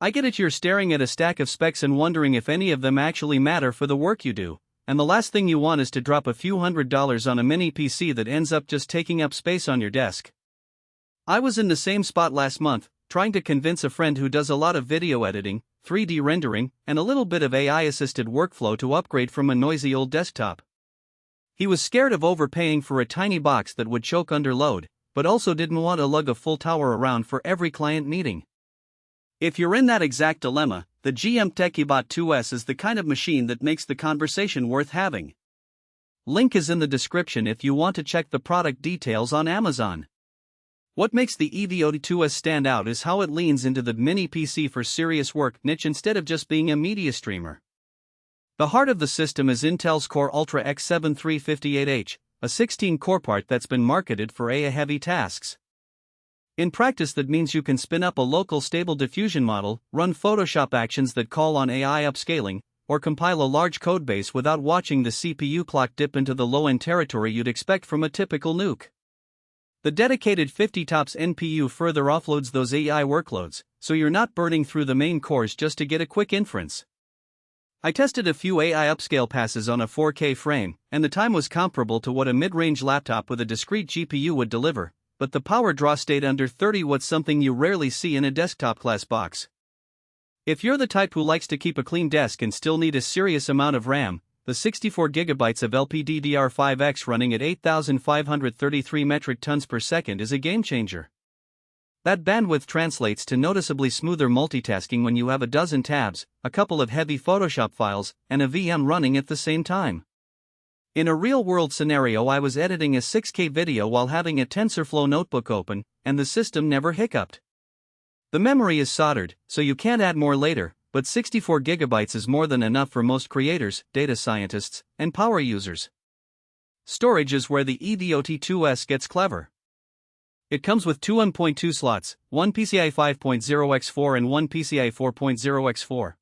I get it, you're staring at a stack of specs and wondering if any of them actually matter for the work you do, and the last thing you want is to drop a few $100s on a mini PC that ends up just taking up space on your desk. I was in the same spot last month, trying to convince a friend who does a lot of video editing, 3D rendering, and a little bit of AI-assisted workflow to upgrade from a noisy old desktop. He was scared of overpaying for a tiny box that would choke under load, but also didn't want to lug a full tower around for every client meeting. If you're in that exact dilemma, the GMKtec EVO T2S is the kind of machine that makes the conversation worth having. Link is in the description if you want to check the product details on Amazon. What makes the EVO T2S stand out is how it leans into the mini PC for serious work niche instead of just being a media streamer. The heart of the system is Intel's Core Ultra X7358H, a 16-core part that's been marketed for AI-heavy tasks. In practice, that means you can spin up a local stable diffusion model, run Photoshop actions that call on AI upscaling, or compile a large codebase without watching the CPU clock dip into the low-end territory you'd expect from a typical nuke. The dedicated 50 TOPS NPU further offloads those AI workloads, so you're not burning through the main cores just to get a quick inference. I tested a few AI upscale passes on a 4K frame, and the time was comparable to what a mid-range laptop with a discrete GPU would deliver, but the power draw stayed under 30 watts, something you rarely see in a desktop-class box. If you're the type who likes to keep a clean desk and still need a serious amount of RAM, the 64GB of LPDDR5X running at 8,533 metric tons per second is a game-changer. That bandwidth translates to noticeably smoother multitasking when you have a dozen tabs, a couple of heavy Photoshop files, and a VM running at the same time. In a real-world scenario, I was editing a 6K video while having a TensorFlow notebook open, and the system never hiccuped. The memory is soldered, so you can't add more later, but 64GB is more than enough for most creators, data scientists, and power users. Storage is where the EVO T2S gets clever. It comes with two M.2 slots, one PCIe 5.0x4 and one PCIe 4.0x4.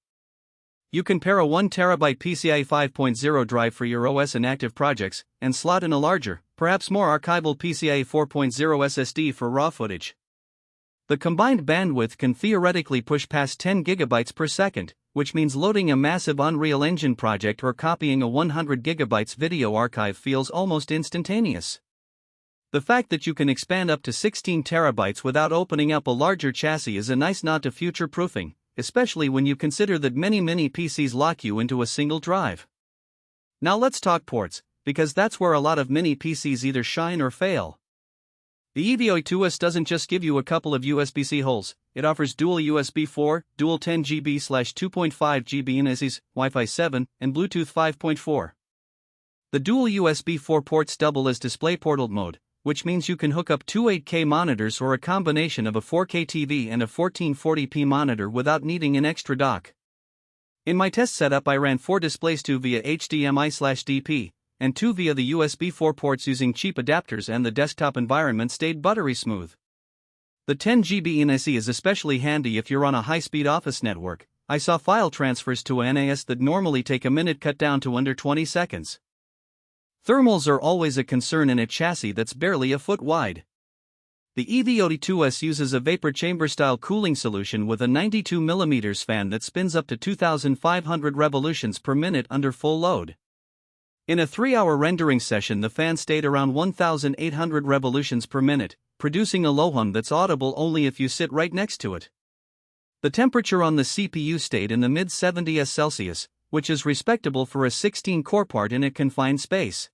You can pair a 1TB PCIe 5.0 drive for your OS and active projects, and slot in a larger, perhaps more archival PCIe 4.0 SSD for raw footage. The combined bandwidth can theoretically push past 10 GB per second, which means loading a massive Unreal Engine project or copying a 100 GB video archive feels almost instantaneous. The fact that you can expand up to 16 TB without opening up a larger chassis is a nice nod to future-proofing, especially when you consider that many mini PCs lock you into a single drive. Now let's talk ports, because that's where a lot of mini PCs either shine or fail. The EVO T2S doesn't just give you a couple of USB-C holes, it offers dual USB 4, dual 10GB/2.5GB NSEs, Wi-Fi 7, and Bluetooth 5.4. The dual USB 4 ports double as DisplayPort mode, which means you can hook up two 8K monitors or a combination of a 4K TV and a 1440p monitor without needing an extra dock. In my test setup, I ran 4 displays, 2 via HDMI/DP, and 2 via the USB 4 ports using cheap adapters, and the desktop environment stayed buttery smooth. The 10GB NSE is especially handy if you're on a high-speed office network. I saw file transfers to a NAS that normally take a minute cut down to under 20 seconds. Thermals are always a concern in a chassis that's barely a foot wide. The EVO T2S uses a vapor chamber-style cooling solution with a 92mm fan that spins up to 2,500 revolutions per minute under full load. In a 3-hour rendering session, the fan stayed around 1,800 revolutions per minute, producing a low hum that's audible only if you sit right next to it. The temperature on the CPU stayed in the mid-70s Celsius, which is respectable for a 16-core part in a confined space.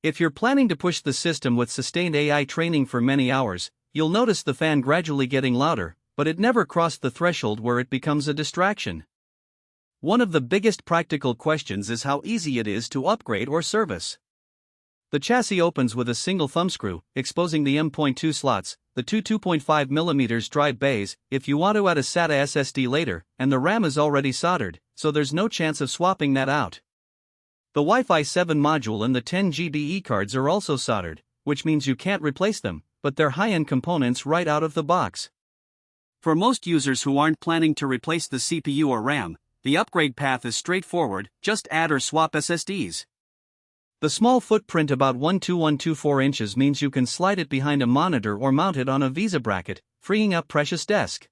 If you're planning to push the system with sustained AI training for many hours, you'll notice the fan gradually getting louder, but it never crossed the threshold where it becomes a distraction. One of the biggest practical questions is how easy it is to upgrade or service. The chassis opens with a single thumbscrew, exposing the M.2 slots, the two 2.5mm drive bays, if you want to add a SATA SSD later, and the RAM is already soldered, so there's no chance of swapping that out. The Wi-Fi 7 module and the 10GB cards are also soldered, which means you can't replace them, but they're high-end components right out of the box. For most users who aren't planning to replace the CPU or RAM, the upgrade path is straightforward, just add or swap SSDs. The small footprint, about 12124 inches, means you can slide it behind a monitor or mount it on a VESA bracket, freeing up precious desk